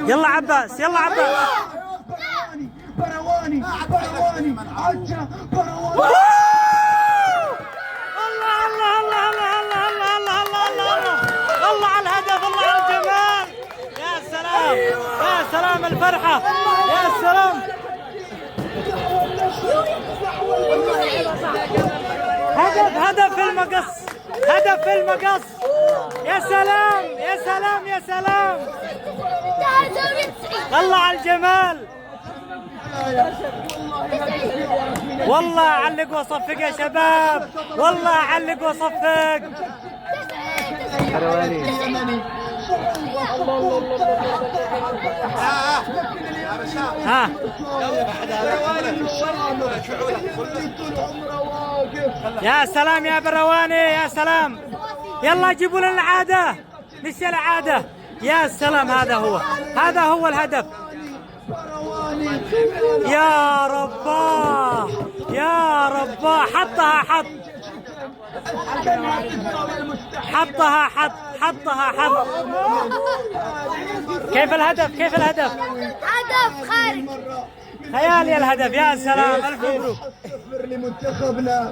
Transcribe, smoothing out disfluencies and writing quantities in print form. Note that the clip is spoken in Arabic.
يلا عباس، يلا عباس. برواني برواني عجة برواني. الله الله الله الله الله الله الله الله الله الله على الهدف، الله على الجمال. يا سلام يا سلام الفرحة، يا سلام. هدف في المقص، هدف في المقص. يا سلام يا سلام يا سلام. الله على الجمال. والله علق وصفق يا شباب، والله علق وصفق. ها يا سلام يا برواني، يا سلام. يلا جيبوا لنا العادة، نسي العادة. يا سلام، هذا هو الهدف. يا رباه يا رباه، حطها حط. كيف الهدف؟ كيف الهدف؟ هدف خارج خيالي الهدف. يا سلام، ألف مبروك. لمنتخبنا.